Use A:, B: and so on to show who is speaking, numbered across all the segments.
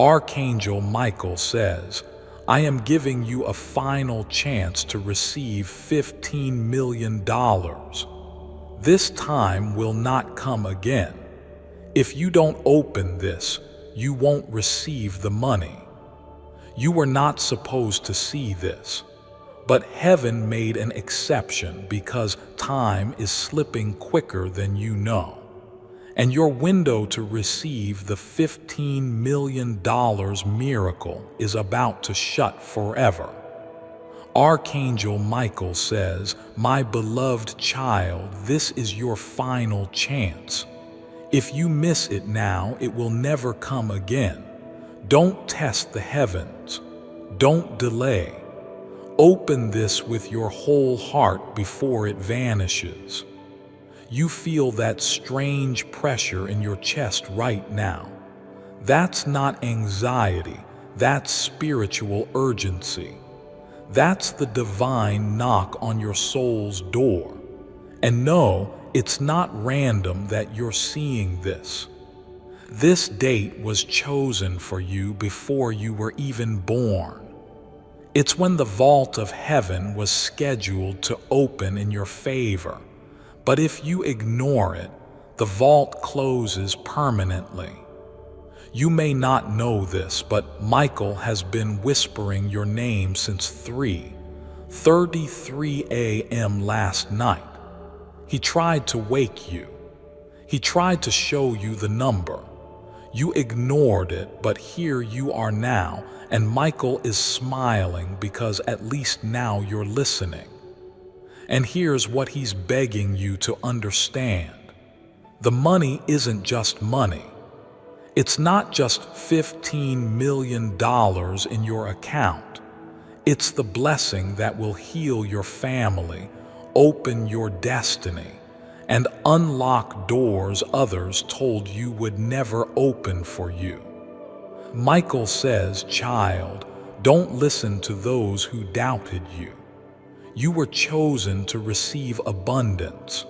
A: Archangel Michael says, I am giving you a final chance to receive $15 million. This time will not come again. If you don't open this, you won't receive the money. You were not supposed to see this, but heaven made an exception because time is slipping quicker than you know, and your window to receive the $15 million miracle is about to shut forever. Archangel Michael says, my beloved child, this is your final chance. If you miss it now, it will never come again. Don't test the heavens. Don't delay. Open this with your whole heart before it vanishes. You feel that strange pressure in your chest right now. That's not anxiety, that's spiritual urgency. That's the divine knock on your soul's door. And no, it's not random that you're seeing this. This date was chosen for you before you were even born. It's when the vault of heaven was scheduled to open in your favor. But if you ignore it, the vault closes permanently. You may not know this, but Michael has been whispering your name since 3:33 a.m. last night. He tried to wake you. He tried to show you the number. You ignored it, but here you are now, and Michael is smiling because at least now you're listening. And here's what he's begging you to understand. The money isn't just money. It's not just $15 million in your account. It's the blessing that will heal your family, open your destiny, and unlock doors others told you would never open for you. Michael says, child, don't listen to those who doubted you. You were chosen to receive abundance.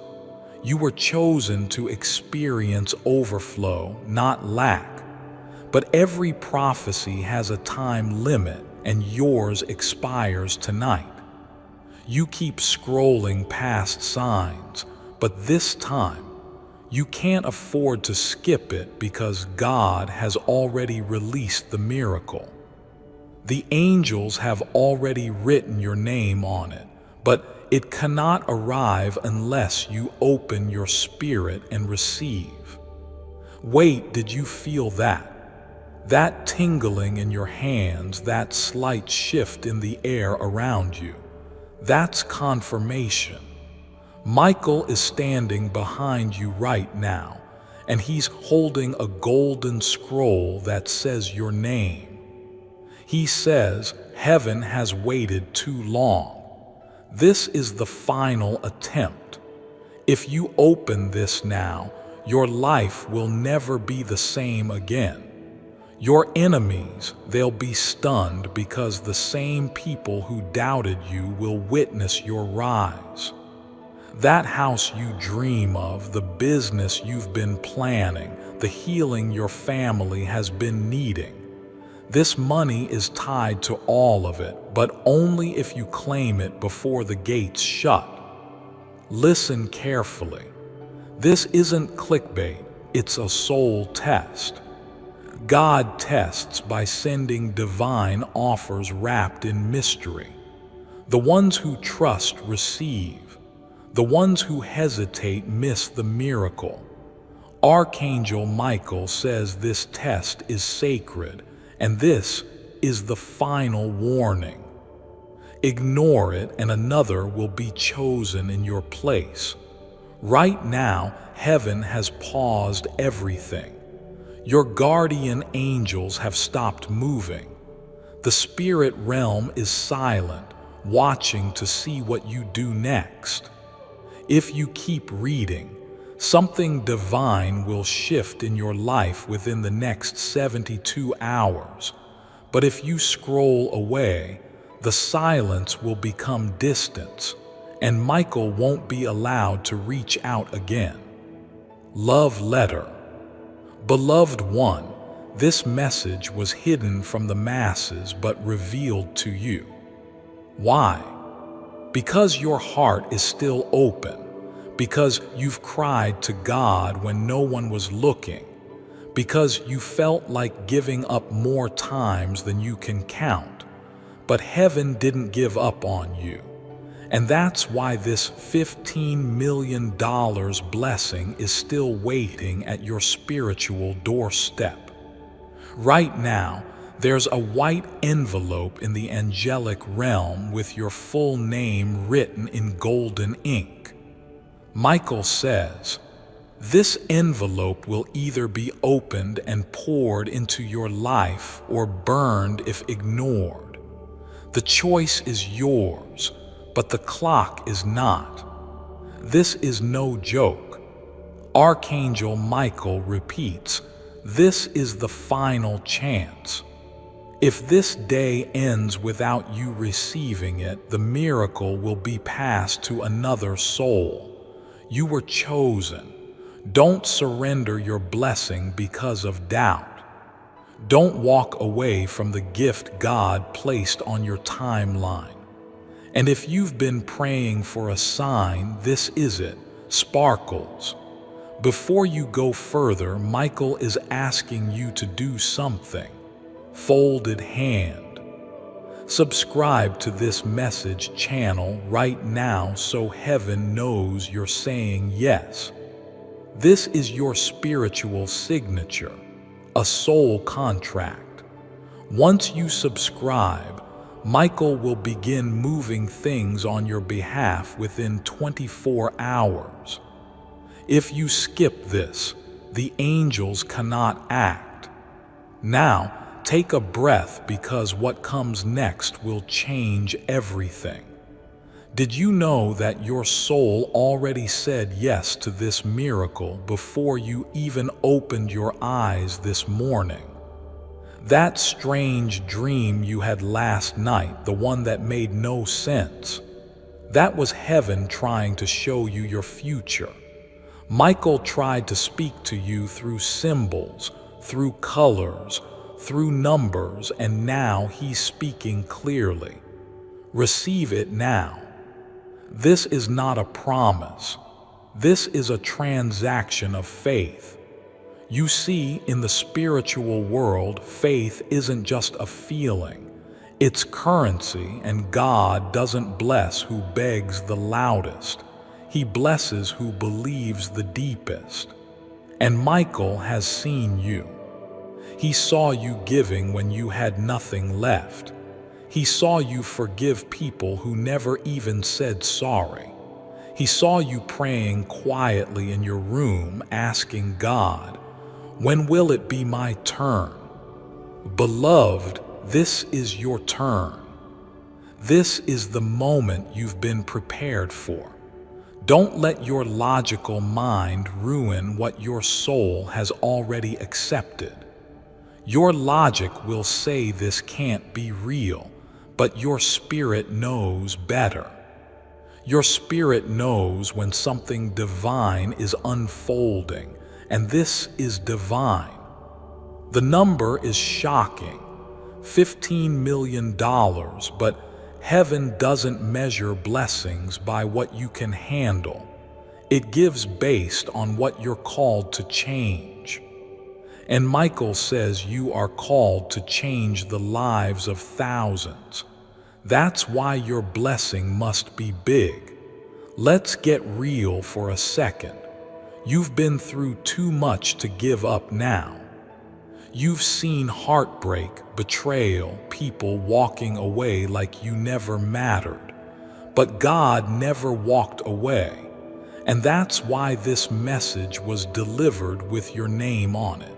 A: You were chosen to experience overflow, not lack. But every prophecy has a time limit, and yours expires tonight. You keep scrolling past signs, but this time, you can't afford to skip it because God has already released the miracle. The angels have already written your name on it, but it cannot arrive unless you open your spirit and receive. Wait, did you feel that? That tingling in your hands, that slight shift in the air around you? That's confirmation. Michael is standing behind you right now, and he's holding a golden scroll that says your name. He says, heaven has waited too long. This is the final attempt. If you open this now, your life will never be the same again. Your enemies, they'll be stunned because the same people who doubted you will witness your rise. That house you dream of, the business you've been planning, the healing your family has been needing. This money is tied to all of it, but only if you claim it before the gates shut. Listen carefully. This isn't clickbait, it's a soul test. God tests by sending divine offers wrapped in mystery. The ones who trust receive. The ones who hesitate miss the miracle. Archangel Michael says this test is sacred, and this is the final warning. Ignore it and another will be chosen in your place. Right now, heaven has paused everything. Your guardian angels have stopped moving. The spirit realm is silent, watching to see what you do next. If you keep reading, something divine will shift in your life within the next 72 hours. But if you scroll away, the silence will become distance, and Michael won't be allowed to reach out again. Love letter. Beloved one, This message was hidden from the masses but revealed to you. Why? Because your heart is still open, because you've cried to God when no one was looking, because you felt like giving up more times than you can count, but heaven didn't give up on you. And that's why this $15 million blessing is still waiting at your spiritual doorstep. Right now, there's a white envelope in the angelic realm with your full name written in golden ink. Michael says, this envelope will either be opened and poured into your life or burned if ignored. The choice is yours, but the clock is not. This is no joke. Archangel Michael repeats, this is the final chance. If this day ends without you receiving it, the miracle will be passed to another soul. You were chosen. Don't surrender your blessing because of doubt. Don't walk away from the gift God placed on your timeline. And if you've been praying for a sign, this is it. Sparkles. Before you go further, Michael is asking you to do something. Folded hand. Subscribe to this message channel right now so heaven knows you're saying yes. This is your spiritual signature, a soul contract. Once you subscribe, Michael will begin moving things on your behalf within 24 hours. If you skip this, the angels cannot act. Now, take a breath because what comes next will change everything. Did you know that your soul already said yes to this miracle before you even opened your eyes this morning? That strange dream you had last night, the one that made no sense, that was heaven trying to show you your future. Michael tried to speak to you through symbols, through colors, through numbers, and now he's speaking clearly. Receive it now. This is not a promise. This is a transaction of faith. You see, in the spiritual world, faith isn't just a feeling. It's currency, and God doesn't bless who begs the loudest. He blesses who believes the deepest. And Michael has seen you. He saw you giving when you had nothing left. He saw you forgive people who never even said sorry. He saw you praying quietly in your room, asking God, when will it be my turn? Beloved, this is your turn. This is the moment you've been prepared for. Don't let your logical mind ruin what your soul has already accepted. Your logic will say this can't be real, but your spirit knows better. Your spirit knows when something divine is unfolding, and this is divine. The number is shocking, $15 million, but heaven doesn't measure blessings by what you can handle. It gives based on what you're called to change. And Michael says you are called to change the lives of thousands. That's why your blessing must be big. Let's get real for a second. You've been through too much to give up now. You've seen heartbreak, betrayal, people walking away like you never mattered. But God never walked away. And that's why this message was delivered with your name on it.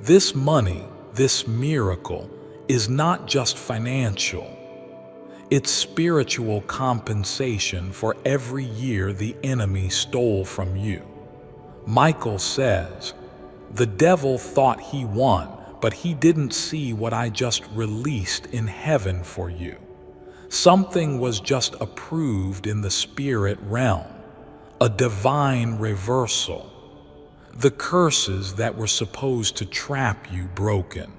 A: This money, this miracle, is not just financial. It's spiritual compensation for every year the enemy stole from you. Michael says, the devil thought he won, but he didn't see what I just released in heaven for you. Something was just approved in the spirit realm, a divine reversal. The curses that were supposed to trap you broken.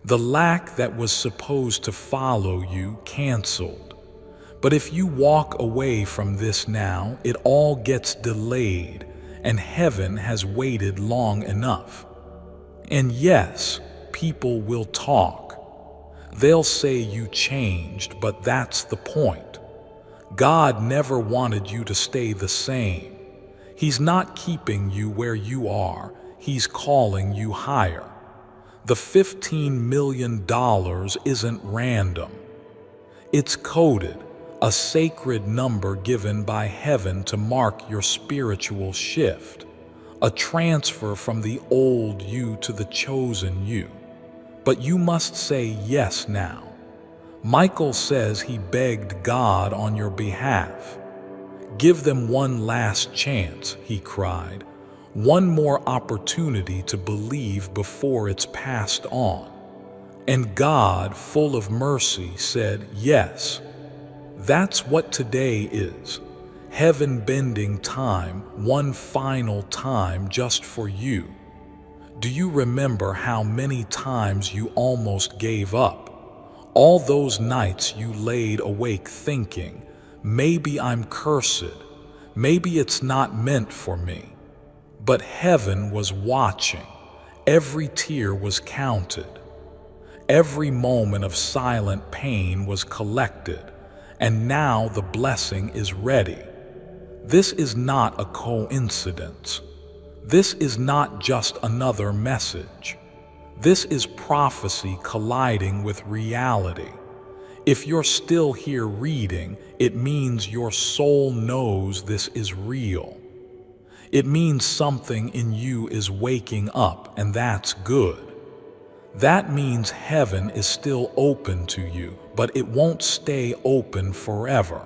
A: The lack that was supposed to follow you canceled. But if you walk away from this now, it all gets delayed, and heaven has waited long enough. And yes, people will talk. They'll say you changed, but that's the point. God never wanted you to stay the same. He's not keeping you where you are. He's calling you higher. The $15 million isn't random. It's coded, a sacred number given by heaven to mark your spiritual shift, a transfer from the old you to the chosen you. But you must say yes now. Michael says he begged God on your behalf. Give them one last chance, he cried. One more opportunity to believe before it's passed on. And God, full of mercy, said yes. That's what today is. Heaven bending time, one final time just for you. Do you remember how many times you almost gave up? All those nights you laid awake thinking, maybe I'm cursed, maybe it's not meant for me. But heaven was watching. Every tear was counted. Every moment of silent pain was collected, and now the blessing is ready. This is not a coincidence. This is not just another message. This is prophecy colliding with reality. If you're still here reading, it means your soul knows this is real. It means something in you is waking up, and that's good. That means heaven is still open to you, but it won't stay open forever.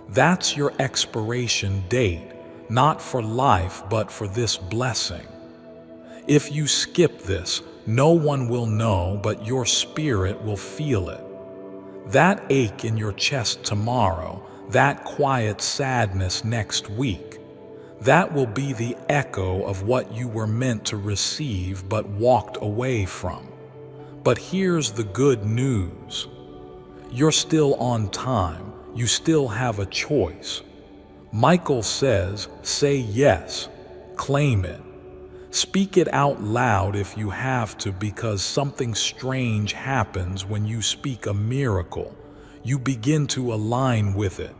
A: That's your expiration date, not for life, but for this blessing. If you skip this, no one will know, but your spirit will feel it. That ache in your chest tomorrow, that quiet sadness next week, that will be the echo of what you were meant to receive but walked away from. But here's the good news. You're still on time. You still have a choice. Michael says, say yes, claim it. Speak it out loud if you have to, because something strange happens when you speak a miracle. You begin to align with it.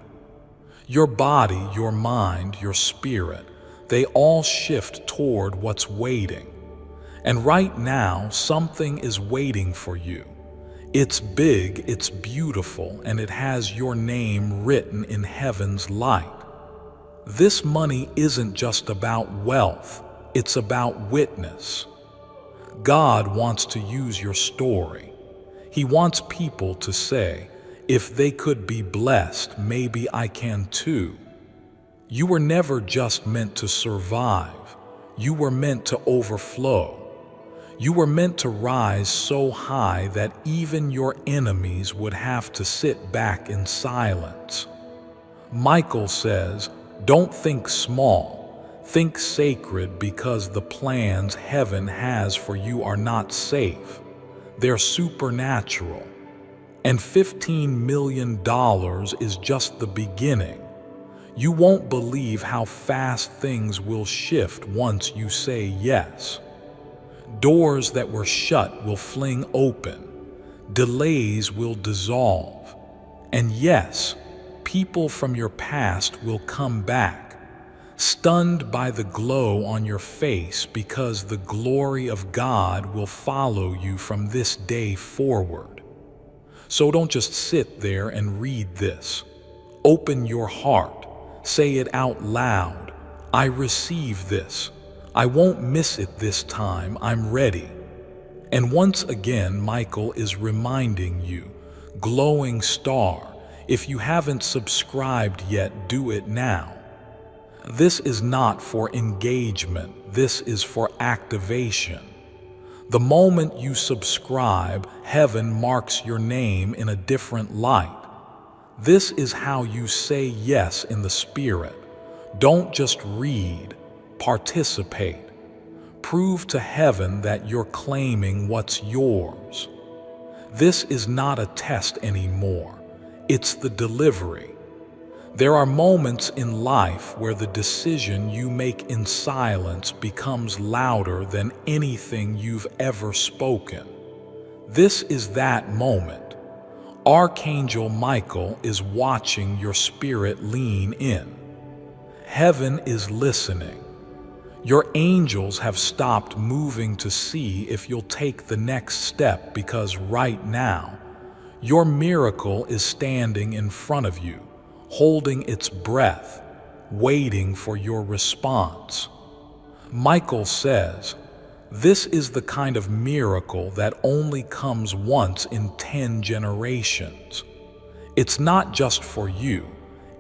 A: Your body, your mind, your spirit, they all shift toward what's waiting. And right now, something is waiting for you. It's big, it's beautiful, and it has your name written in heaven's light. This money isn't just about wealth. It's about witness. God wants to use your story. He wants people to say, if they could be blessed, maybe I can too. You were never just meant to survive. You were meant to overflow. You were meant to rise so high that even your enemies would have to sit back in silence. Michael says, don't think small. Think sacred, because the plans heaven has for you are not safe. They're supernatural. And $15 million is just the beginning. You won't believe how fast things will shift once you say yes. Doors that were shut will fling open. Delays will dissolve. And yes, people from your past will come back, stunned by the glow on your face, because the glory of God will follow you from this day forward. So don't just sit there and read this. Open your heart. Say it out loud. I receive this. I won't miss it this time. I'm ready. And once again, Michael is reminding you, glowing star, if you haven't subscribed yet, do it now. This is not for engagement. This is for activation. The moment you subscribe, heaven marks your name in a different light. This is how you say yes in the spirit. Don't just read, participate. Prove to heaven that you're claiming what's yours. This is not a test anymore. It's the delivery. There are moments in life where the decision you make in silence becomes louder than anything you've ever spoken. This is that moment. Archangel Michael is watching your spirit lean in. Heaven is listening. Your angels have stopped moving to see if you'll take the next step, because right now, your miracle is standing in front of you, holding its breath, waiting for your response. Michael says, this is the kind of miracle that only comes once in 10 generations. It's not just for you,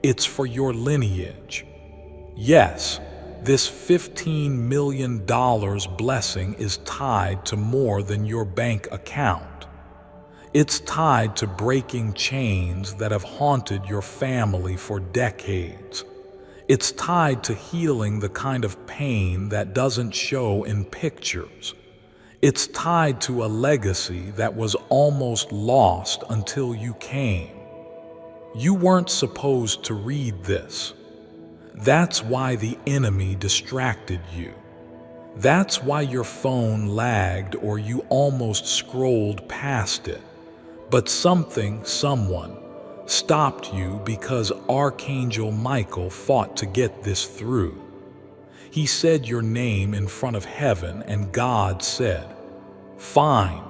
A: it's for your lineage. Yes, this $15 million blessing is tied to more than your bank account. It's tied to breaking chains that have haunted your family for decades. It's tied to healing the kind of pain that doesn't show in pictures. It's tied to a legacy that was almost lost until you came. You weren't supposed to read this. That's why the enemy distracted you. That's why your phone lagged or you almost scrolled past it. But someone stopped you, because Archangel Michael fought to get this through. He said your name in front of heaven, and God said, "Fine,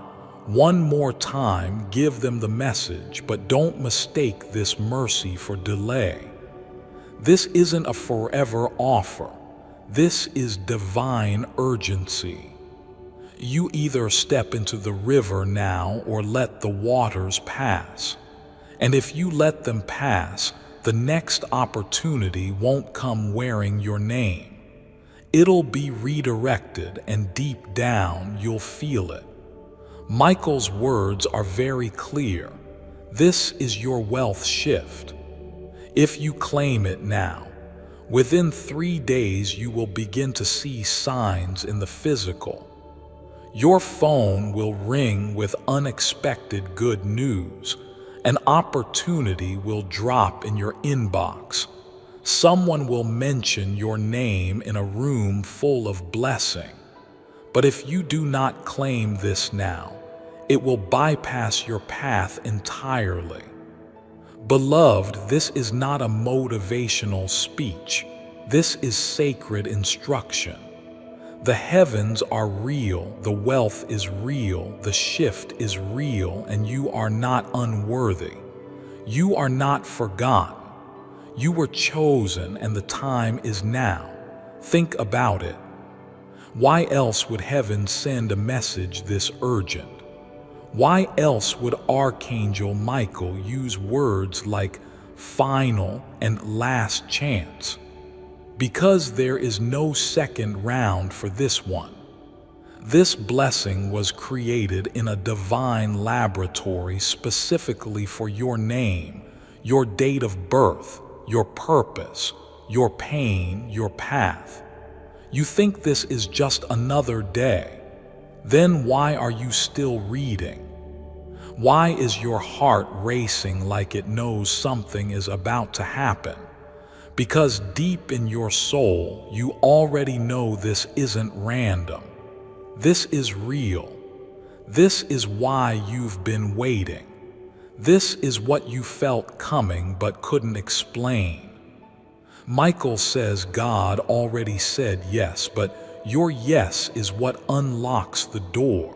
A: one more time give them the message, but don't mistake this mercy for delay." This isn't a forever offer. This is divine urgency. You either step into the river now or let the waters pass. And if you let them pass, the next opportunity won't come wearing your name. It'll be redirected, and deep down you'll feel it. Michael's words are very clear. This is your wealth shift. If you claim it now, within 3 days you will begin to see signs in the physical. Your phone will ring with unexpected good news. An opportunity will drop in your inbox. Someone will mention your name in a room full of blessing. But if you do not claim this now, it will bypass your path entirely. Beloved, this is not a motivational speech. This is sacred instruction. The heavens are real, the wealth is real, the shift is real, and you are not unworthy. You are not forgotten. You were chosen, and the time is now. Think about it. Why else would heaven send a message this urgent? Why else would Archangel Michael use words like final and last chance? Because there is no second round for this one. This blessing was created in a divine laboratory specifically for your name, your date of birth, your purpose, your pain, your path. You think this is just another day. Then why are you still reading? Why is your heart racing like it knows something is about to happen? Because deep in your soul, you already know this isn't random. This is real. This is why you've been waiting. This is what you felt coming but couldn't explain. Michael says God already said yes, but your yes is what unlocks the door.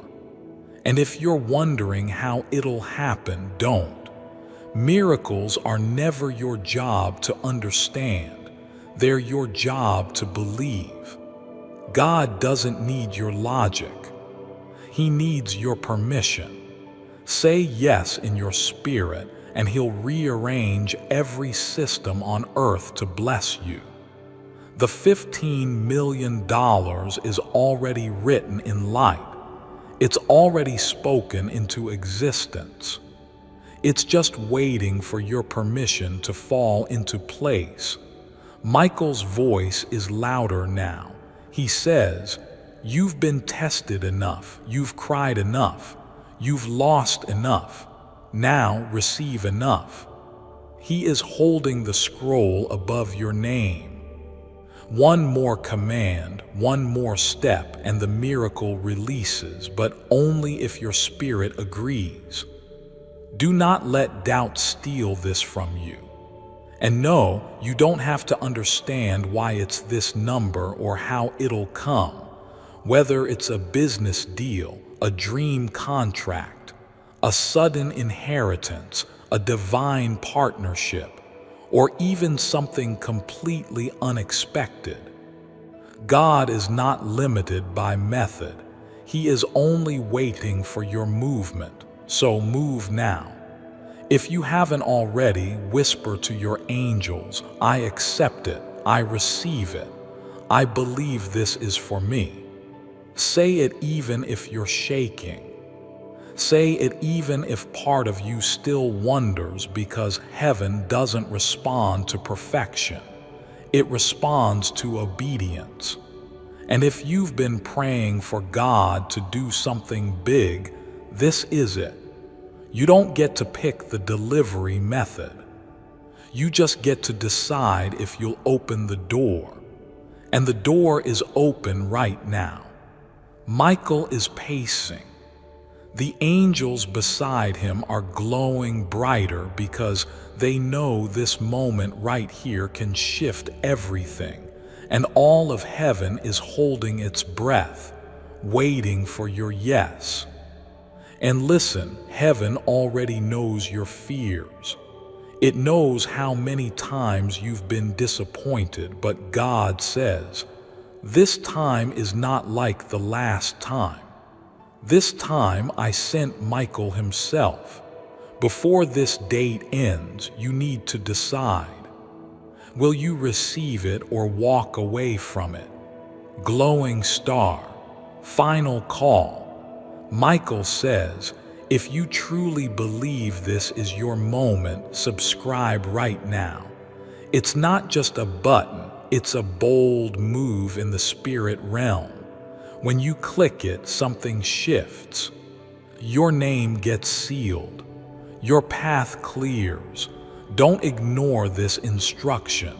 A: And if you're wondering how it'll happen, don't. Miracles are never your job to understand. They're your job to believe. God doesn't need your logic. He needs your permission. Say yes in your spirit, and He'll rearrange every system on earth to bless you. The $15 million is already written in light. It's already spoken into existence. It's just waiting for your permission to fall into place. Michael's voice is louder now. He says, You've been tested enough. You've cried enough. You've lost enough. Now receive enough. He is holding the scroll above your name. One more command, one more step, and the miracle releases, but only if your spirit agrees. Do not let doubt steal this from you. And no, you don't have to understand why it's this number or how it'll come. Whether it's a business deal, a dream contract, a sudden inheritance, a divine partnership, or even something completely unexpected. God is not limited by method. He is only waiting for your movement, so move now. If you haven't already, whisper to your angels, I accept it, I receive it, I believe this is for me. Say it even if you're shaking. Say it even if part of you still wonders, because heaven doesn't respond to perfection. It responds to obedience. And if you've been praying for God to do something big, this is it. You don't get to pick the delivery method. You just get to decide if you'll open the door. And the door is open right now. Michael is pacing. The angels beside him are glowing brighter because they know this moment right here can shift everything, and all of heaven is holding its breath, waiting for your yes. And listen, heaven already knows your fears. It knows how many times you've been disappointed, but God says, this time is not like the last time. This time I sent Michael himself. Before this date ends, you need to decide. Will you receive it or walk away from it? Glowing star, final call. Michael says, if you truly believe this is your moment, subscribe right now. It's not just a button, it's a bold move in the spirit realm. When you click it, something shifts. Your name gets sealed. Your path clears. Don't ignore this instruction.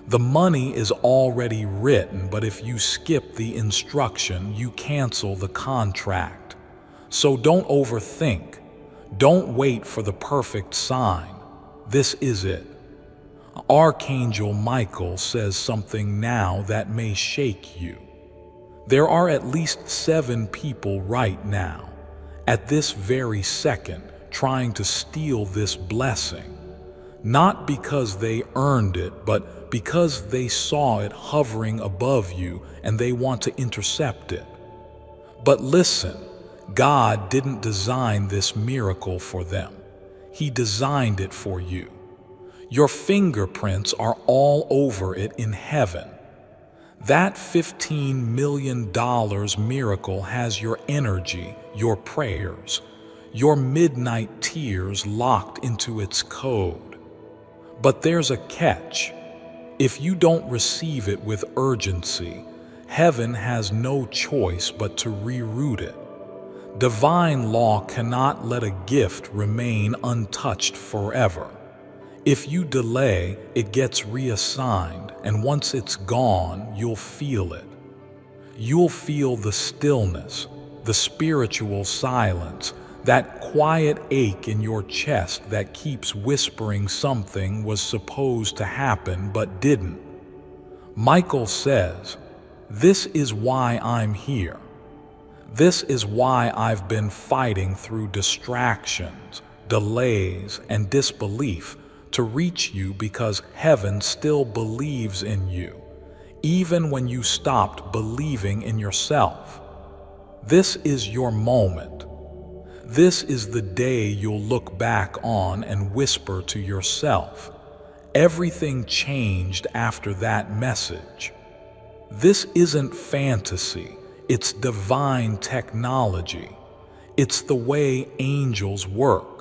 A: The money is already written, but if you skip the instruction, you cancel the contract. So don't overthink. Don't wait for the perfect sign. This is it. Archangel Michael says something now that may shake you. There are at least 7 people right now, at this very second, trying to steal this blessing. Not because they earned it, but because they saw it hovering above you and they want to intercept it. But listen, God didn't design this miracle for them. He designed it for you. Your fingerprints are all over it in heaven. That $15 million miracle has your energy, your prayers, your midnight tears locked into its code. But there's a catch. If you don't receive it with urgency, heaven has no choice but to reroute it. Divine law cannot let a gift remain untouched forever. If you delay, it gets reassigned, and once it's gone, you'll feel it. You'll feel the stillness, the spiritual silence, that quiet ache in your chest that keeps whispering something was supposed to happen but didn't. Michael says, this is why I'm here. This is why I've been fighting through distractions, delays, and disbelief to reach you, because heaven still believes in you, even when you stopped believing in yourself. This is your moment. This is the day you'll look back on and whisper to yourself, everything changed after that message. This isn't fantasy, it's divine technology. It's the way angels work.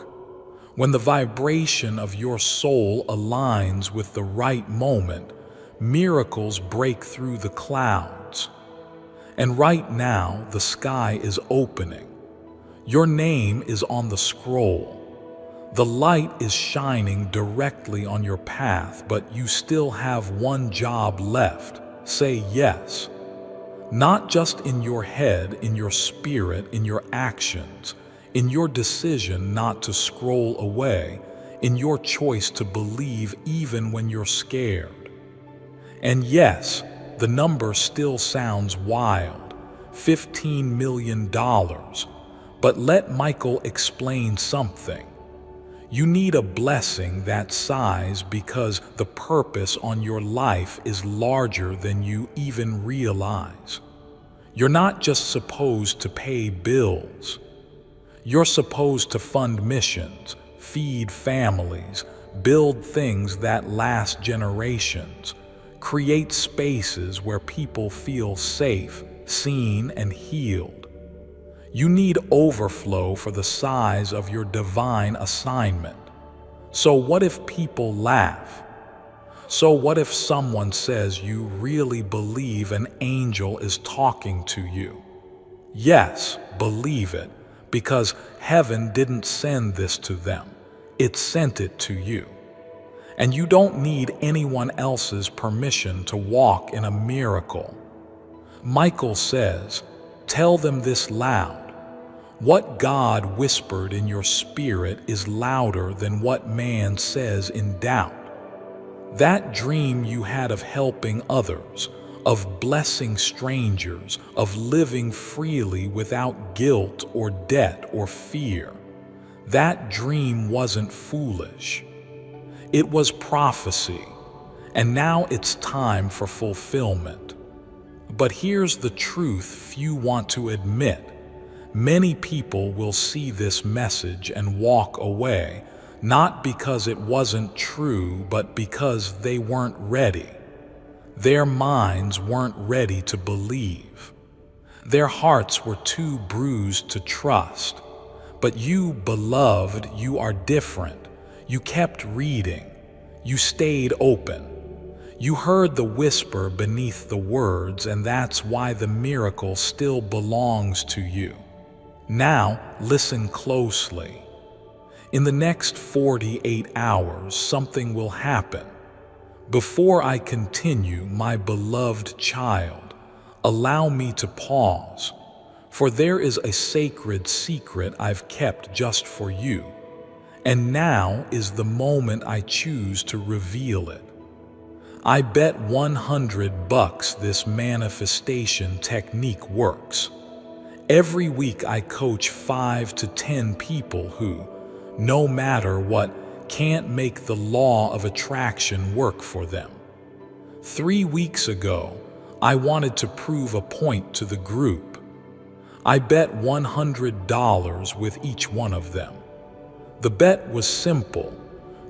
A: When the vibration of your soul aligns with the right moment, miracles break through the clouds. And right now, the sky is opening. Your name is on the scroll. The light is shining directly on your path, but you still have one job left. Say yes. Not just in your head, in your spirit, in your actions, in your decision not to scroll away, in your choice to believe even when you're scared. And yes, the number still sounds wild, $15 million. But let Michael explain something. You need a blessing that size because the purpose on your life is larger than you even realize. You're not just supposed to pay bills. You're supposed to fund missions, feed families, build things that last generations, create spaces where people feel safe, seen, and healed. You need overflow for the size of your divine assignment. So what if people laugh? So what if someone says you really believe an angel is talking to you? Yes, believe it, because heaven didn't send this to them. It sent it to you. And you don't need anyone else's permission to walk in a miracle. Michael says, tell them this loud. What God whispered in your spirit is louder than what man says in doubt. That dream you had of helping others, of blessing strangers, of living freely without guilt or debt or fear, that dream wasn't foolish. It was prophecy, and now it's time for fulfillment. But here's the truth few want to admit. Many people will see this message and walk away, not because it wasn't true, but because they weren't ready. Their minds weren't ready to believe. Their hearts were too bruised to trust. But you, beloved, you are different. You kept reading. You stayed open. You heard the whisper beneath the words, and that's why the miracle still belongs to you. Now, listen closely. In the next 48 hours, something will happen. Before I continue, my beloved child, allow me to pause, for there is a sacred secret I've kept just for you, and now is the moment I choose to reveal it. I bet $100 this manifestation technique works. Every week I coach 5 to 10 people who, no matter what, can't make the law of attraction work for them. 3 weeks ago, I wanted to prove a point to the group. I bet $100 with each one of them. The bet was simple.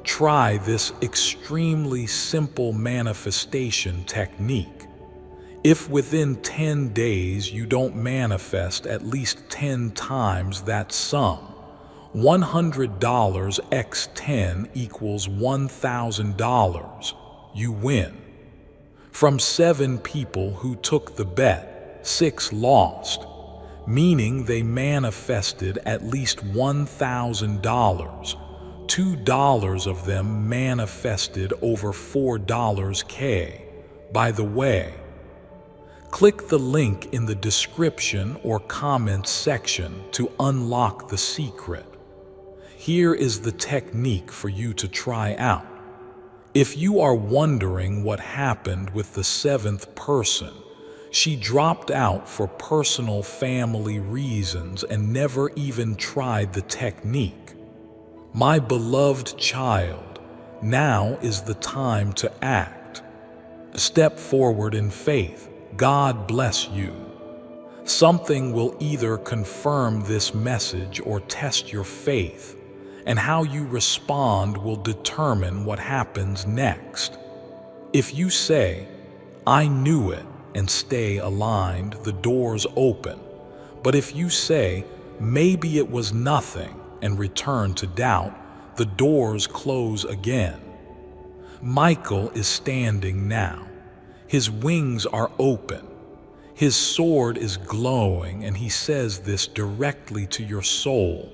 A: Try this extremely simple manifestation technique. If within 10 days you don't manifest at least 10 times that sum, $100 x 10 equals $1,000. You win. From 7 people who took the bet, 6 lost, meaning they manifested at least $1,000. $2 of them manifested over $4K. By the way, click the link in the description or comments section to unlock the secret. Here is the technique for you to try out. If you are wondering what happened with the 7th person, she dropped out for personal family reasons and never even tried the technique. My beloved child, now is the time to act. Step forward in faith. God bless you. Something will either confirm this message or test your faith, and how you respond will determine what happens next. If you say, I knew it, and stay aligned, the doors open. But if you say, maybe it was nothing, and return to doubt, the doors close again. Michael is standing now. His wings are open. His sword is glowing, and he says this directly to your soul.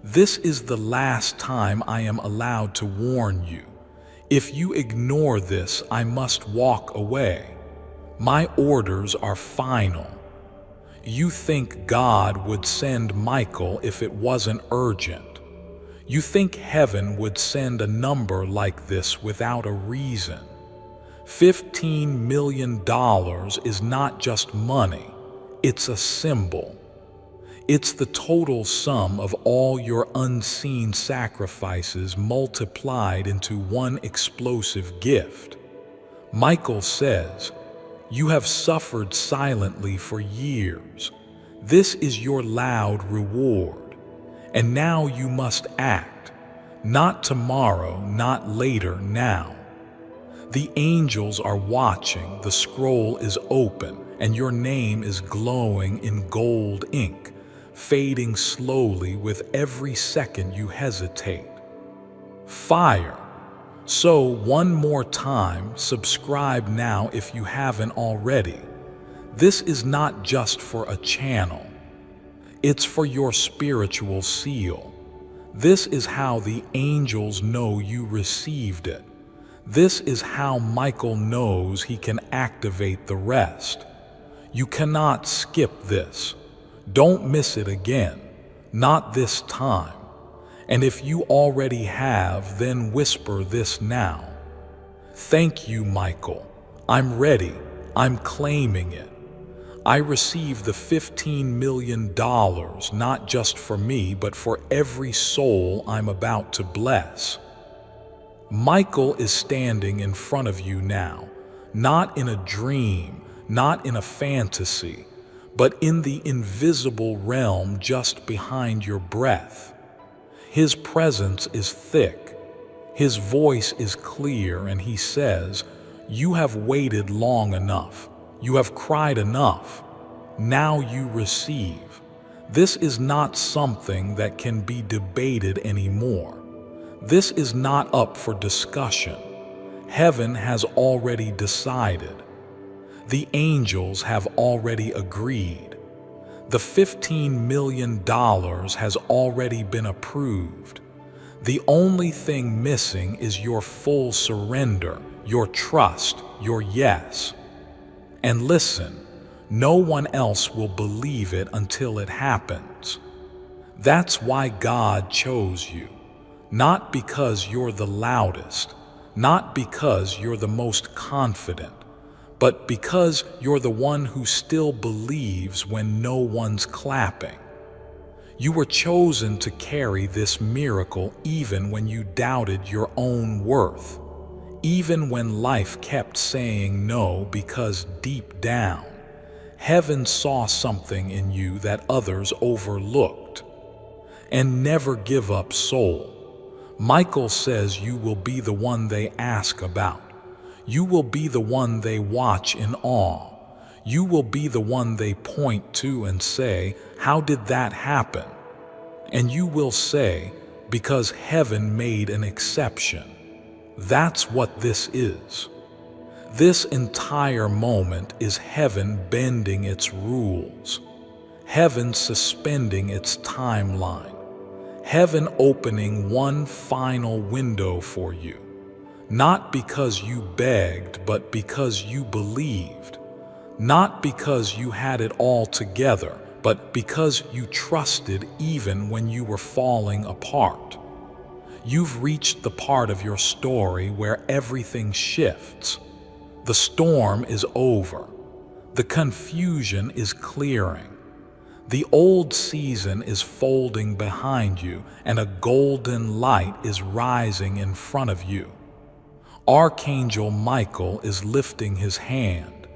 A: This is the last time I am allowed to warn you. If you ignore this, I must walk away. My orders are final. You think God would send Michael if it wasn't urgent. You think heaven would send a number like this without a reason. $15 million is not just money, it's a symbol. It's the total sum of all your unseen sacrifices multiplied into one explosive gift. Michael says, "You have suffered silently for years. This is your loud reward. And now you must act. Not tomorrow, not later, now." The angels are watching, the scroll is open, and your name is glowing in gold ink, fading slowly with every second you hesitate. Fire. So one more time, subscribe now if you haven't already. This is not just for a channel. It's for your spiritual seal. This is how the angels know you received it. This is how Michael knows he can activate the rest. You cannot skip this. Don't miss it again. Not this time. And if you already have, then whisper this now. Thank you, Michael. I'm ready. I'm claiming it. I receive the $15 million, not just for me, but for every soul I'm about to bless. Michael is standing in front of you now, not in a dream, not in a fantasy, but in the invisible realm just behind your breath. His presence is thick. His voice is clear, and he says, "You have waited long enough. You have cried enough. Now you receive." This is not something that can be debated anymore. This is not up for discussion. Heaven has already decided. The angels have already agreed. The $15 million has already been approved. The only thing missing is your full surrender, your trust, your yes. And listen, no one else will believe it until it happens. That's why God chose you. Not because you're the loudest, not because you're the most confident, but because you're the one who still believes when no one's clapping. You were chosen to carry this miracle even when you doubted your own worth, even when life kept saying no, because deep down, heaven saw something in you that others overlooked. And never give up, soul. Michael says you will be the one they ask about. You will be the one they watch in awe. You will be the one they point to and say, "How did that happen?" And you will say, "Because heaven made an exception." That's what this is. This entire moment is heaven bending its rules. Heaven suspending its timeline. Heaven opening one final window for you. Not because you begged, but because you believed. Not because you had it all together, but because you trusted even when you were falling apart. You've reached the part of your story where everything shifts. The storm is over. The confusion is clearing. The old season is folding behind you, and a golden light is rising in front of you. Archangel Michael is lifting his hand,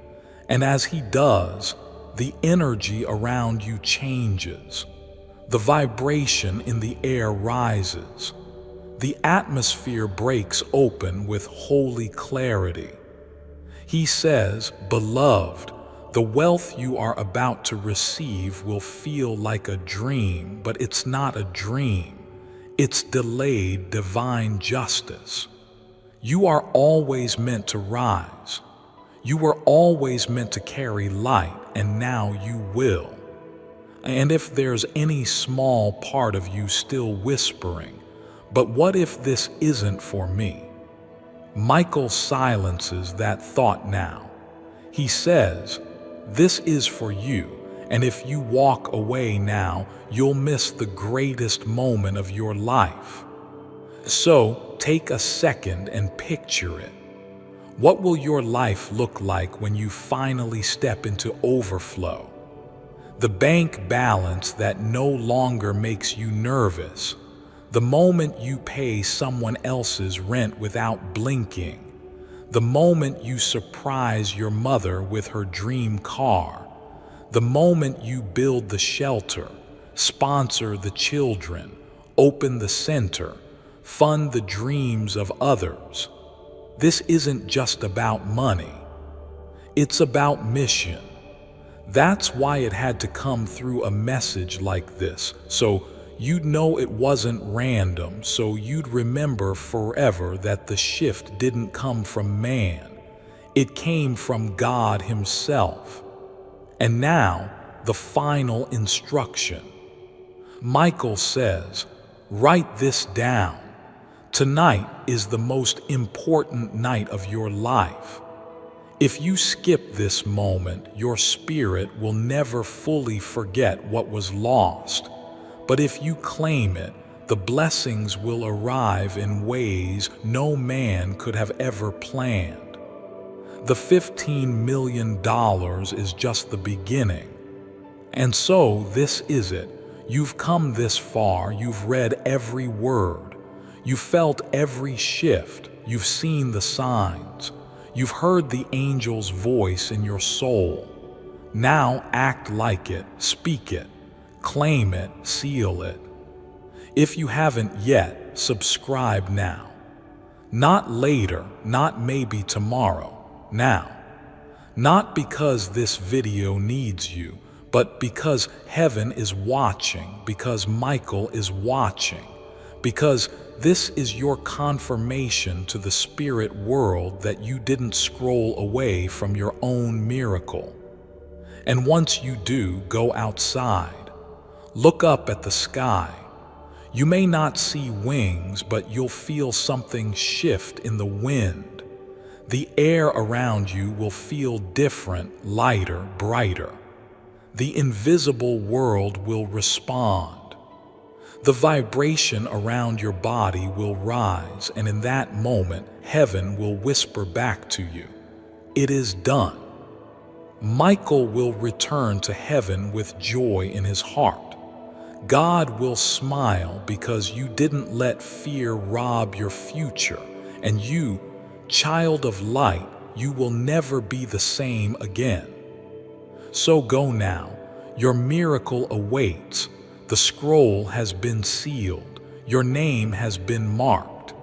A: and as he does, the energy around you changes. The vibration in the air rises. The atmosphere breaks open with holy clarity. He says, "Beloved, the wealth you are about to receive will feel like a dream, but it's not a dream. It's delayed divine justice. You are always meant to rise. You were always meant to carry light, and now you will. And if there's any small part of you still whispering, "But what if this isn't for me?" Michael silences that thought now. He says, "This is for you, and if you walk away now, you'll miss the greatest moment of your life." So take a second and picture it. What will your life look like when you finally step into overflow? The bank balance that no longer makes you nervous. The moment you pay someone else's rent without blinking. The moment you surprise your mother with her dream car. The moment you build the shelter, sponsor the children, open the center, fund the dreams of others. This isn't just about money. It's about mission. That's why it had to come through a message like this, so you'd know it wasn't random, so you'd remember forever that the shift didn't come from man. It came from God Himself. And now, the final instruction. Michael says, write this down. Tonight is the most important night of your life. If you skip this moment, your spirit will never fully forget what was lost. But if you claim it, the blessings will arrive in ways no man could have ever planned. The $15 million is just the beginning. And so this is it. You've come this far, you've read every word. You've felt every shift, you've seen the signs. You've heard the angel's voice in your soul. Now act like it, speak it, claim it, seal it. If you haven't yet, subscribe now. Not later, not maybe tomorrow, now. Not because this video needs you, but because heaven is watching, because Michael is watching, because this is your confirmation to the spirit world that you didn't scroll away from your own miracle. And once you do, go outside. Look up at the sky. You may not see wings, but you'll feel something shift in the wind. The air around you will feel different, lighter, brighter. The invisible world will respond. The vibration around your body will rise, and in that moment, heaven will whisper back to you, "It is done." Michael will return to heaven with joy in his heart. God will smile because you didn't let fear rob your future, and you, child of light, you will never be the same again. So go now. Your miracle awaits. The scroll has been sealed. Your name has been marked.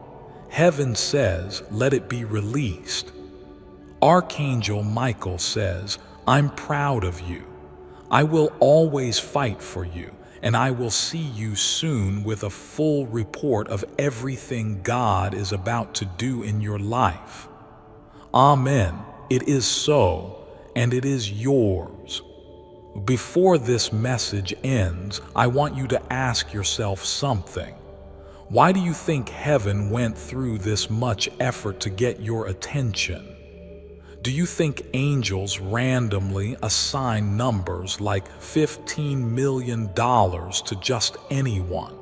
A: Heaven says, let it be released. Archangel Michael says, I'm proud of you. I will always fight for you, and I will see you soon with a full report of everything God is about to do in your life. Amen. It is so, and it is yours. Before this message ends, I want you to ask yourself something. Why do you think heaven went through this much effort to get your attention? Do you think angels randomly assign numbers like $15 million to just anyone?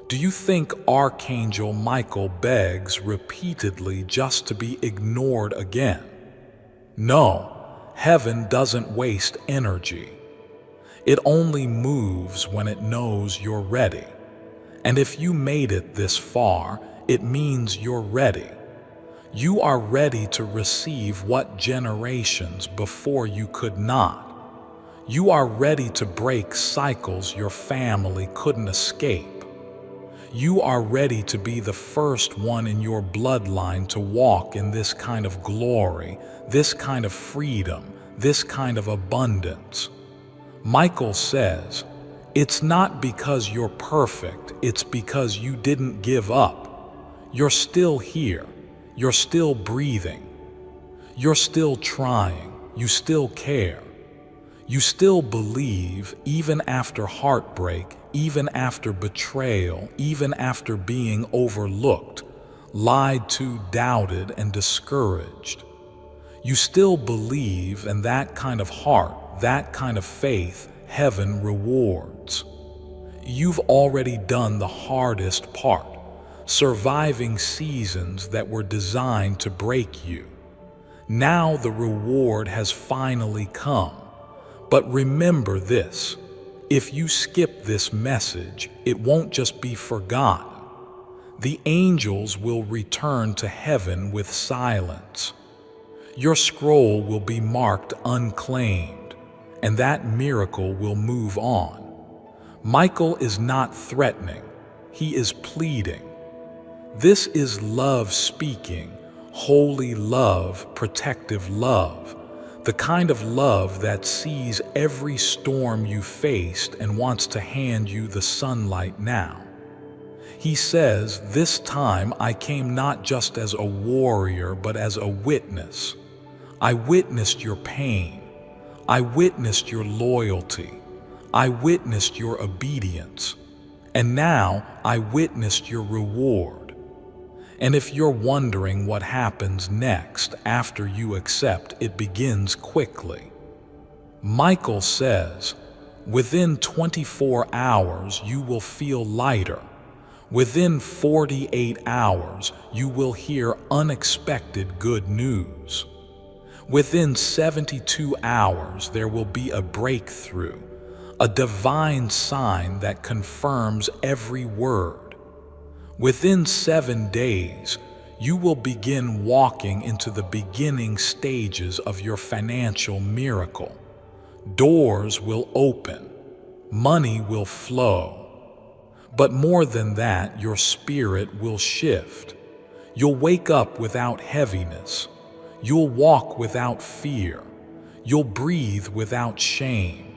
A: Do you think Archangel Michael begs repeatedly just to be ignored again? No. Heaven doesn't waste energy. It only moves when it knows you're ready. And if you made it this far, it means you're ready. You are ready to receive what generations before you could not. You are ready to break cycles your family couldn't escape. You are ready to be the first one in your bloodline to walk in this kind of glory, this kind of freedom, this kind of abundance. Michael says, it's not because you're perfect, it's because you didn't give up. You're still here. You're still breathing. You're still trying. You still care. You still believe even after heartbreak, even after betrayal, even after being overlooked, lied to, doubted, and discouraged. You still believe, and that kind of heart, that kind of faith, heaven rewards. You've already done the hardest part, surviving seasons that were designed to break you. Now the reward has finally come. But remember this, if you skip this message, it won't just be forgotten. The angels will return to heaven with silence. Your scroll will be marked unclaimed, and that miracle will move on. Michael is not threatening, he is pleading. This is love speaking, holy love, protective love, the kind of love that sees every storm you faced and wants to hand you the sunlight now. He says, this time I came not just as a warrior, but as a witness. I witnessed your pain. I witnessed your loyalty. I witnessed your obedience. And now I witnessed your reward. And if you're wondering what happens next after you accept, it begins quickly. Michael says, within 24 hours you will feel lighter. Within 48 hours you will hear unexpected good news. Within 72 hours there will be a breakthrough, a divine sign that confirms every word. Within 7 days, you will begin walking into the beginning stages of your financial miracle. Doors will open, money will flow. But more than that, your spirit will shift. You'll wake up without heaviness. You'll walk without fear. You'll breathe without shame.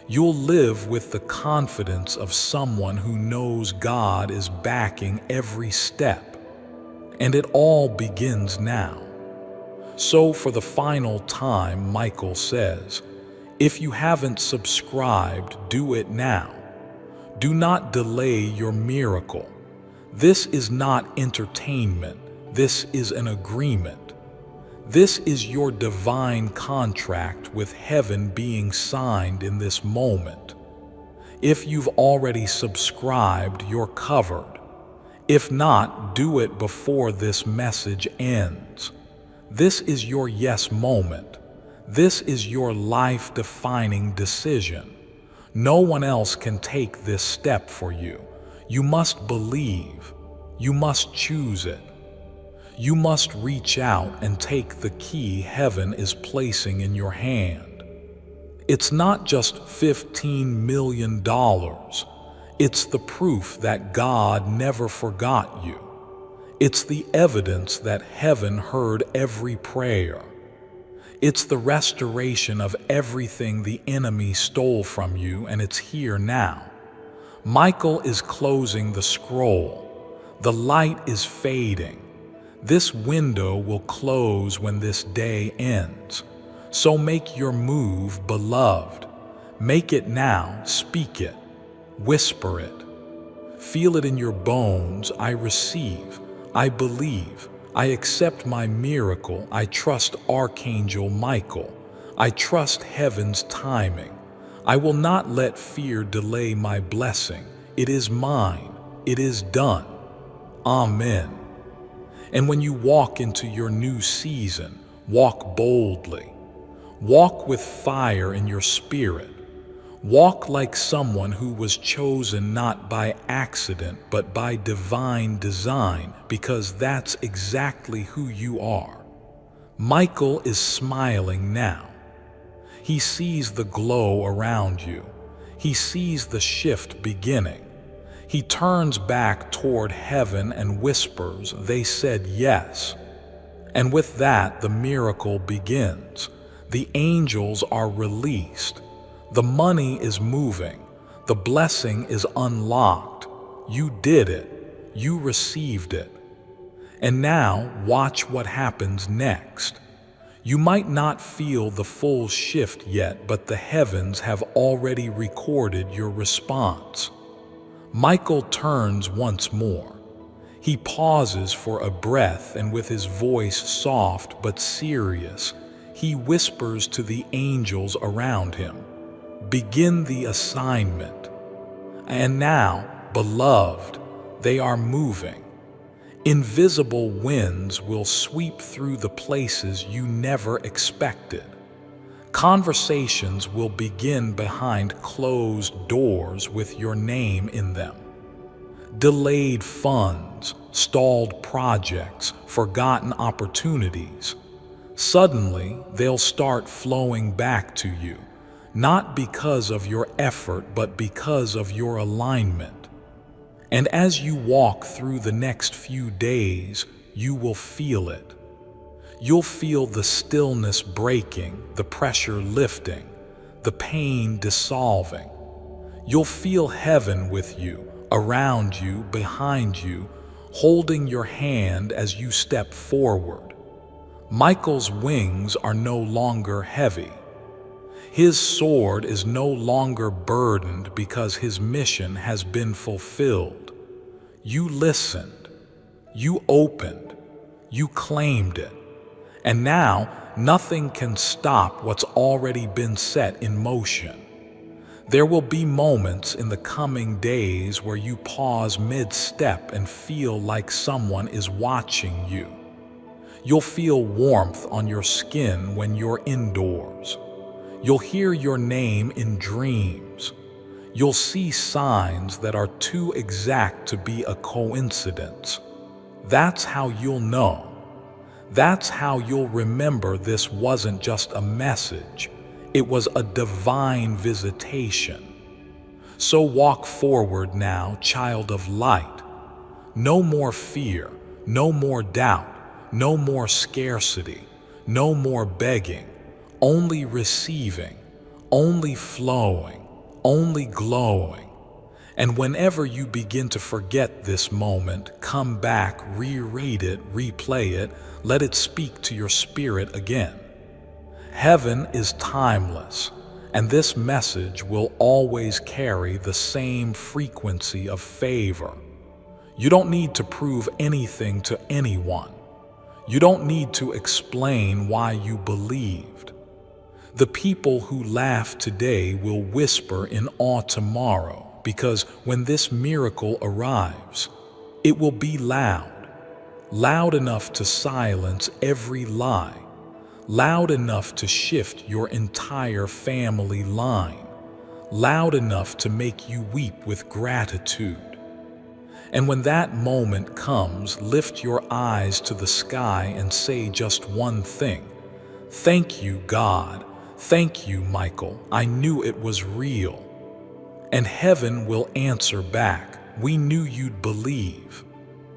A: You'll live with the confidence of someone who knows God is backing every step. And it all begins now. So for the final time, Michael says, if you haven't subscribed, do it now. Do not delay your miracle. This is not entertainment. This is an agreement. This is your divine contract with heaven being signed in this moment. If you've already subscribed, you're covered. If not, do it before this message ends. This is your yes moment. This is your life-defining decision. No one else can take this step for you. You must believe. You must choose it. You must reach out and take the key heaven is placing in your hand. It's not just $15 million. It's the proof that God never forgot you. It's the evidence that heaven heard every prayer. It's the restoration of everything the enemy stole from you, and it's here now. Michael is closing the scroll. The light is fading. This window will close when this day ends. So make your move, beloved. Make it now, speak it, whisper it. Feel it in your bones. I receive, I believe. I accept my miracle. I trust Archangel Michael. I trust heaven's timing. I will not let fear delay my blessing. It is mine. It is done. Amen. And when you walk into your new season, walk boldly. Walk with fire in your spirit. Walk like someone who was chosen not by accident, but by divine design, because that's exactly who you are. Michael is smiling now. He sees the glow around you. He sees the shift beginning. He turns back toward heaven and whispers, "They said yes." And with that, the miracle begins. The angels are released. The money is moving. The blessing is unlocked. You did it. You received it. And now watch what happens next. You might not feel the full shift yet, but the heavens have already recorded your response. Michael turns once more. He pauses for a breath, and with his voice soft but serious, he whispers to the angels around him, "Begin the assignment." And now, beloved, they are moving. Invisible winds will sweep through the places you never expected. Conversations will begin behind closed doors with your name in them. Delayed funds, stalled projects, forgotten opportunities. Suddenly, they'll start flowing back to you, not because of your effort, but because of your alignment. And as you walk through the next few days, you will feel it. You'll feel the stillness breaking, the pressure lifting, the pain dissolving. You'll feel heaven with you, around you, behind you, holding your hand as you step forward. Michael's wings are no longer heavy. His sword is no longer burdened because his mission has been fulfilled. You listened, you opened, you claimed it, and now nothing can stop what's already been set in motion. There will be moments in the coming days where you pause mid-step and feel like someone is watching you. You'll feel warmth on your skin when you're indoors. You'll hear your name in dreams. You'll see signs that are too exact to be a coincidence. That's how you'll know. That's how you'll remember this wasn't just a message. It was a divine visitation. So walk forward now, child of light. No more fear, no more doubt, no more scarcity, no more begging, only receiving, only flowing, only glowing. And whenever you begin to forget this moment, come back, re-rate it, replay it, let it speak to your spirit again. Heaven is timeless, and this message will always carry the same frequency of favor. You don't need to prove anything to anyone. You don't need to explain why you believed. The people who laugh today will whisper in awe tomorrow, because when this miracle arrives, it will be loud, loud enough to silence every lie, loud enough to shift your entire family line, loud enough to make you weep with gratitude. And when that moment comes, lift your eyes to the sky and say just one thing: "Thank you, God. Thank you, Michael. I knew it was real." And heaven will answer back, "We knew you'd believe.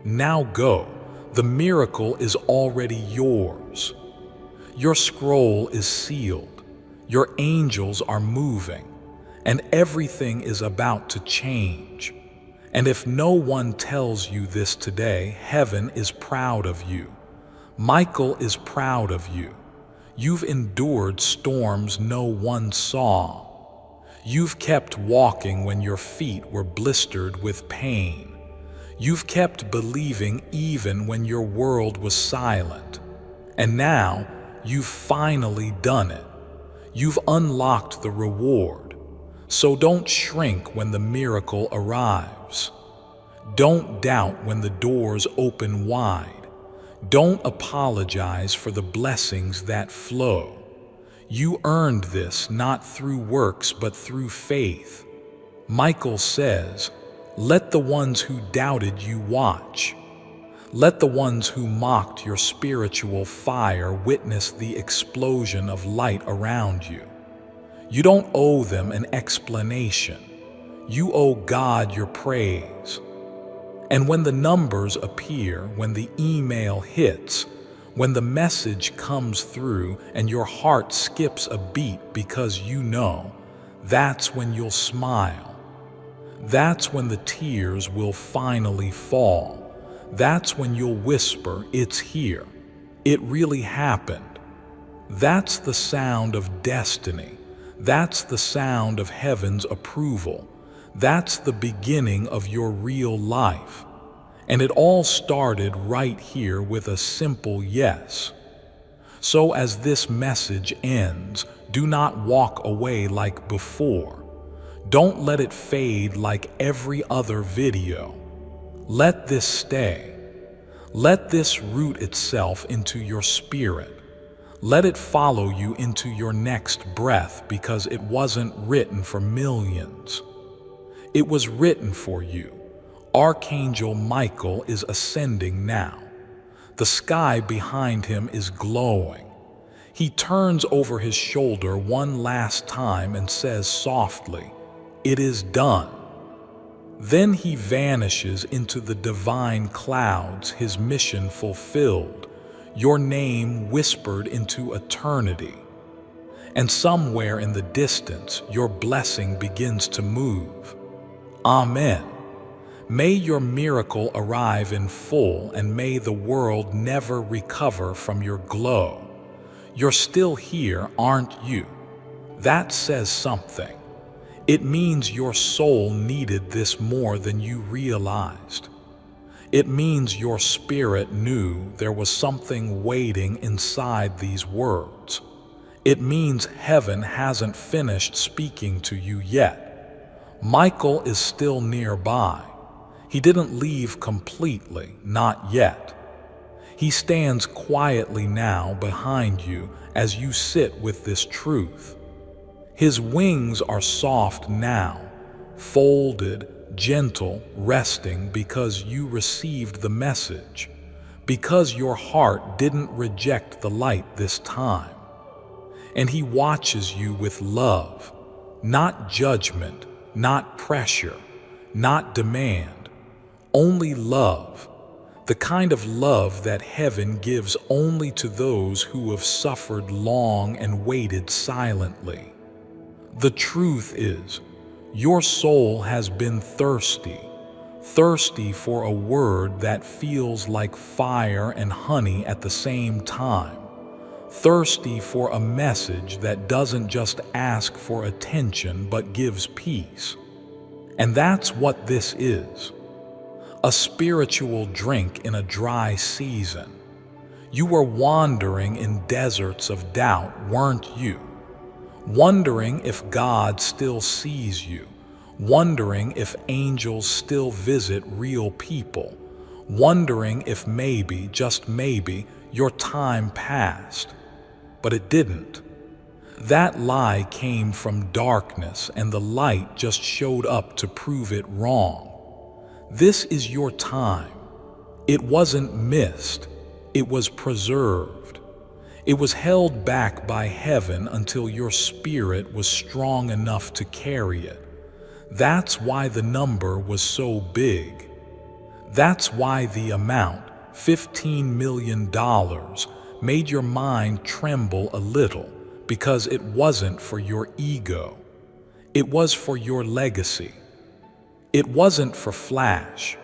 A: Now go. The miracle is already yours. Your scroll is sealed. Your angels are moving, and everything is about to change. And if no one tells you this today, heaven is proud of you. Michael is proud of you. You've endured storms no one saw. You've kept walking when your feet were blistered with pain. You've kept believing even when your world was silent. And now, you've finally done it. You've unlocked the reward. So don't shrink when the miracle arrives. Don't doubt when the doors open wide. Don't apologize for the blessings that flow. You earned this not through works but through faith. Michael says, "Let the ones who doubted you watch. Let the ones who mocked your spiritual fire witness the explosion of light around you." You don't owe them an explanation. You owe God your praise. And when the numbers appear, when the email hits, when the message comes through and your heart skips a beat because you know, that's when you'll smile. That's when the tears will finally fall. That's when you'll whisper, "It's here. It really happened." That's the sound of destiny. That's the sound of heaven's approval. That's the beginning of your real life. And it all started right here with a simple yes. So as this message ends, do not walk away like before. Don't let it fade like every other video. Let this stay. Let this root itself into your spirit. Let it follow you into your next breath, because it wasn't written for millions. It was written for you. Archangel Michael is ascending now. The sky behind him is glowing. He turns over his shoulder one last time and says softly, "It is done." Then he vanishes into the divine clouds, his mission fulfilled, your name whispered into eternity. And somewhere in the distance, your blessing begins to move. Amen. May your miracle arrive in full, and may the world never recover from your glow. You're still here, aren't you? That says something. It means your soul needed this more than you realized. It means your spirit knew there was something waiting inside these words. It means heaven hasn't finished speaking to you yet. Michael is still nearby. He didn't leave completely, not yet. He stands quietly now behind you as you sit with this truth. His wings are soft now, folded, gentle, resting, because you received the message, because your heart didn't reject the light this time. And he watches you with love, not judgment, not pressure, not demand, only love. The kind of love that heaven gives only to those who have suffered long and waited silently. The truth is, your soul has been thirsty for a word that feels like fire and honey at the same time, thirsty for a message that doesn't just ask for attention but gives peace. And that's what this is. A spiritual drink in a dry season. You were wandering in deserts of doubt, weren't you? Wondering if God still sees you, wondering if angels still visit real people, wondering if maybe, just maybe, your time passed. But it didn't. That lie came from darkness, and the light just showed up to prove it wrong. This is your time. It wasn't missed. It was preserved. It was held back by heaven until your spirit was strong enough to carry it. That's why the number was so big. That's why the amount, $15 million, made your mind tremble a little, because it wasn't for your ego. It was for your legacy. It wasn't for flash.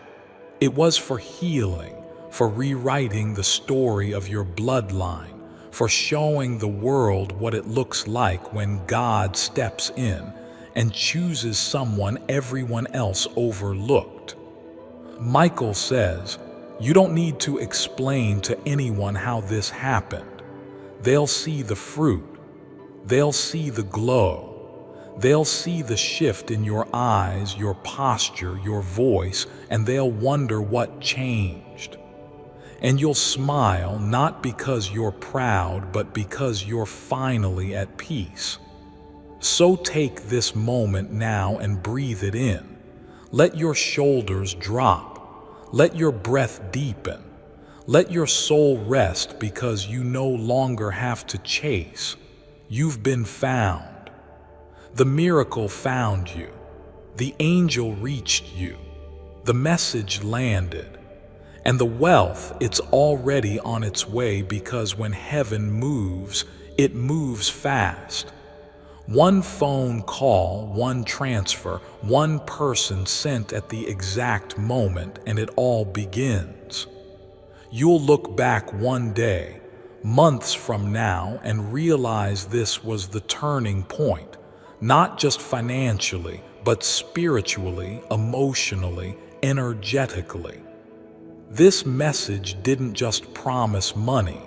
A: It was for healing, for rewriting the story of your bloodline, for showing the world what it looks like when God steps in and chooses someone everyone else overlooked. Michael says, you don't need to explain to anyone how this happened. They'll see the fruit. They'll see the glow. They'll see the shift in your eyes, your posture, your voice, and they'll wonder what changed. And you'll smile, not because you're proud, but because you're finally at peace. So take this moment now and breathe it in. Let your shoulders drop. Let your breath deepen. Let your soul rest, because you no longer have to chase. You've been found. The miracle found you. The angel reached you. The message landed. And the wealth, it's already on its way, because when heaven moves, it moves fast. One phone call, one transfer, one person sent at the exact moment, and it all begins. You'll look back one day, months from now, and realize this was the turning point, not just financially, but spiritually, emotionally, energetically. This message didn't just promise money.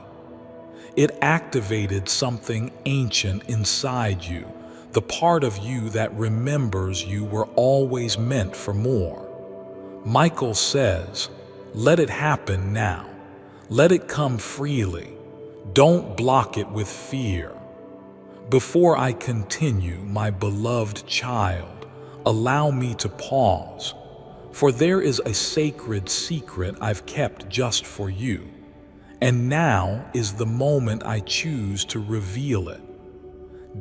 A: It activated something ancient inside you, the part of you that remembers you were always meant for more. Michael says, "Let it happen now. Let it come freely. Don't block it with fear." Before I continue, my beloved child, allow me to pause, for there is a sacred secret I've kept just for you, and now is the moment I choose to reveal it.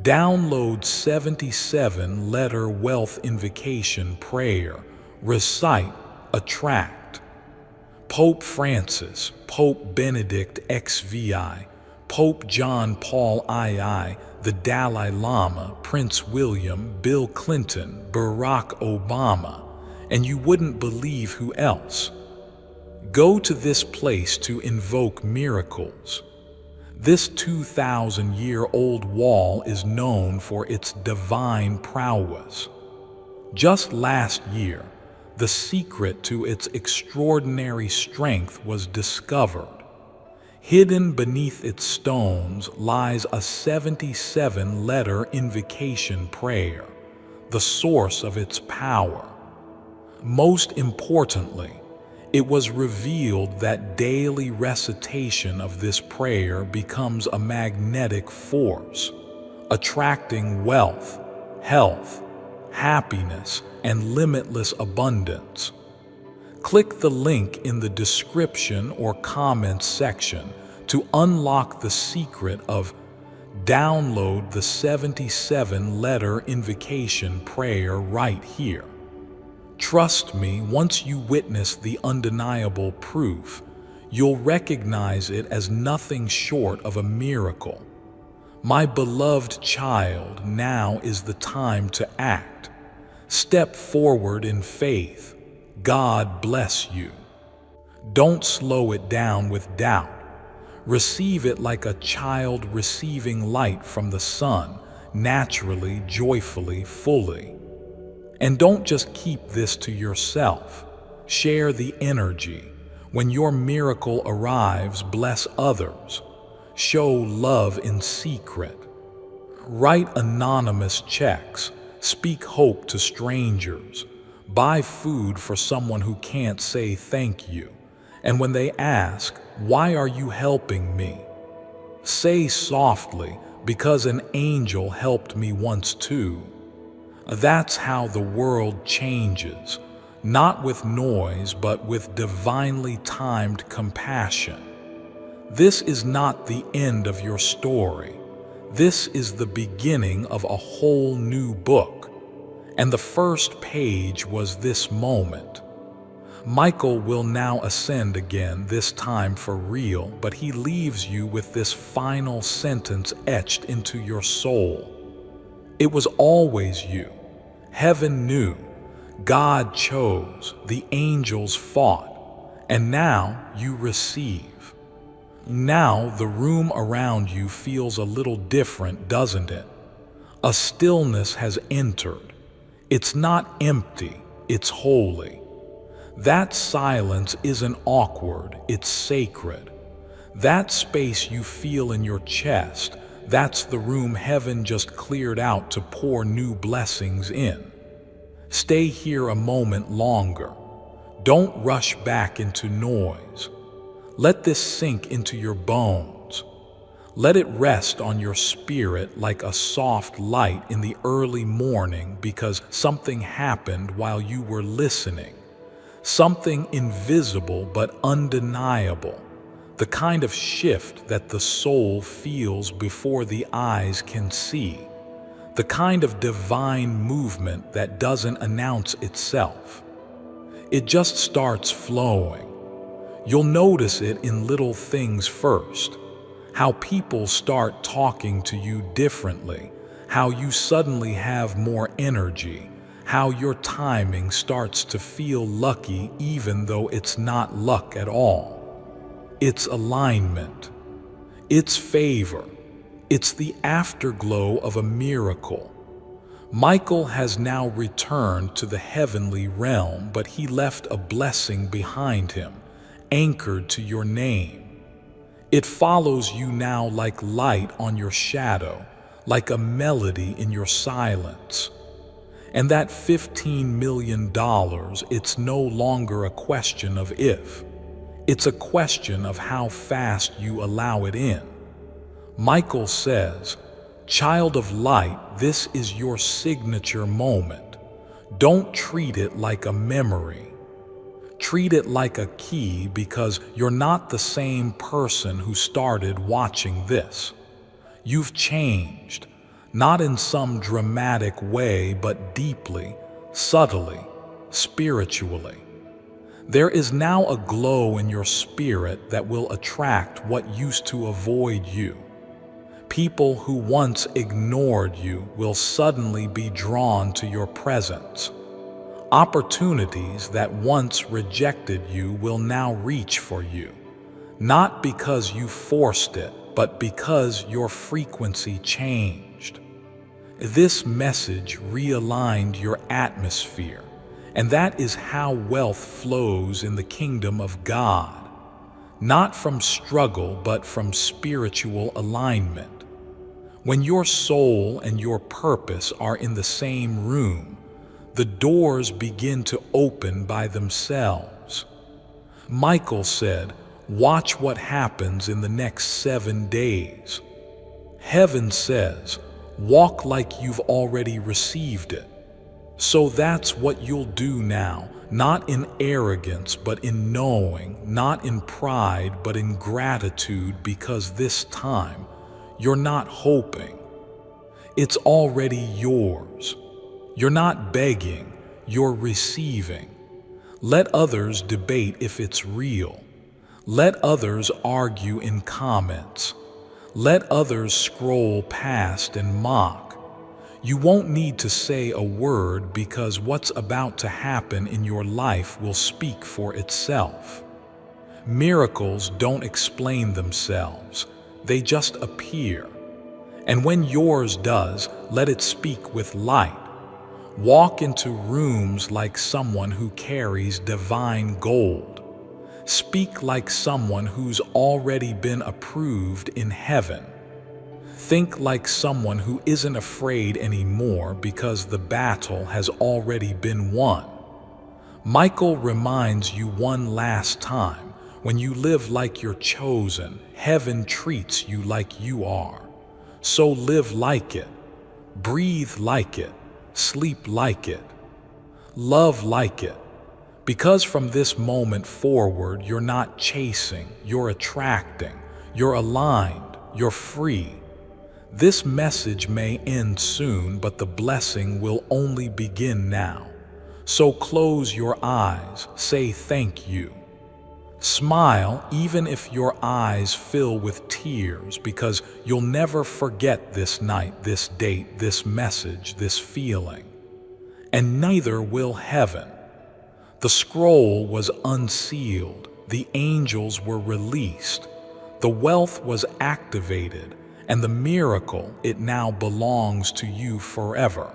A: Download 77-letter wealth invocation prayer. Recite, attract. Pope Francis, Pope Benedict XVI, Pope John Paul II, the Dalai Lama, Prince William, Bill Clinton, Barack Obama, and you wouldn't believe who else. Go to this place to invoke miracles. This 2,000-year-old wall is known for its divine prowess. Just last year, the secret to its extraordinary strength was discovered. Hidden beneath its stones lies a 77-letter invocation prayer, the source of its power. Most importantly, it was revealed that daily recitation of this prayer becomes a magnetic force, attracting wealth, health, happiness, and limitless abundance. Click the link in the description or comments section to unlock the secret of download the 77-letter invocation prayer right here. Trust me, once you witness the undeniable proof, you'll recognize it as nothing short of a miracle. My beloved child, now is the time to act. Step forward in faith. God bless you. Don't slow it down with doubt. Receive it like a child receiving light from the sun, naturally, joyfully, fully. And don't just keep this to yourself. Share the energy. When your miracle arrives, bless others. Show love in secret. Write anonymous checks. Speak hope to strangers. Buy food for someone who can't say thank you. And when they ask, "Why are you helping me?" say softly, "Because an angel helped me once too." That's how the world changes, not with noise, but with divinely timed compassion. This is not the end of your story. This is the beginning of a whole new book. And the first page was this moment. Michael will now ascend again, this time for real, but he leaves you with this final sentence etched into your soul. It was always you. Heaven knew. God chose. The angels fought. And now you receive. Now the room around you feels a little different, doesn't it? A stillness has entered. It's not empty, it's holy. That silence isn't awkward, it's sacred. That space you feel in your chest, that's the room heaven just cleared out to pour new blessings in. Stay here a moment longer. Don't rush back into noise. Let this sink into your bones. Let it rest on your spirit like a soft light in the early morning, because something happened while you were listening. Something invisible but undeniable. The kind of shift that the soul feels before the eyes can see. The kind of divine movement that doesn't announce itself. It just starts flowing. You'll notice it in little things first. How people start talking to you differently. How you suddenly have more energy. How your timing starts to feel lucky even though it's not luck at all. It's alignment. It's favor. It's the afterglow of a miracle. Michael has now returned to the heavenly realm, but he left a blessing behind him, anchored to your name. It follows you now like light on your shadow, like a melody in your silence. And that $15 million, it's no longer a question of if. It's a question of how fast you allow it in. Michael says, "Child of light, this is your signature moment. Don't treat it like a memory. Treat it like a key, because you're not the same person who started watching this. You've changed, not in some dramatic way, but deeply, subtly, spiritually. There is now a glow in your spirit that will attract what used to avoid you. People who once ignored you will suddenly be drawn to your presence. Opportunities that once rejected you will now reach for you, not because you forced it, but because your frequency changed." This message realigned your atmosphere, and that is how wealth flows in the kingdom of God, not from struggle, but from spiritual alignment. When your soul and your purpose are in the same room, the doors begin to open by themselves. Michael said, "Watch what happens in the next 7 days." Heaven says, "Walk like you've already received it." So that's what you'll do now, not in arrogance, but in knowing, not in pride, but in gratitude, because this time, you're not hoping. It's already yours. You're not begging, you're receiving. Let others debate if it's real. Let others argue in comments. Let others scroll past and mock. You won't need to say a word, because what's about to happen in your life will speak for itself. Miracles don't explain themselves. They just appear. And when yours does, let it speak with light. Walk into rooms like someone who carries divine gold. Speak like someone who's already been approved in heaven. Think like someone who isn't afraid anymore, because the battle has already been won. Michael reminds you one last time, when you live like you're chosen, heaven treats you like you are. So live like it, breathe like it, sleep like it, love like it. Because from this moment forward, you're not chasing, you're attracting, you're aligned, you're free. This message may end soon, but the blessing will only begin now. So close your eyes, say thank you. Smile even if your eyes fill with tears, because you'll never forget this night, this date, this message, this feeling. And neither will heaven. The scroll was unsealed, the angels were released, the wealth was activated, and the miracle, it now belongs to you forever.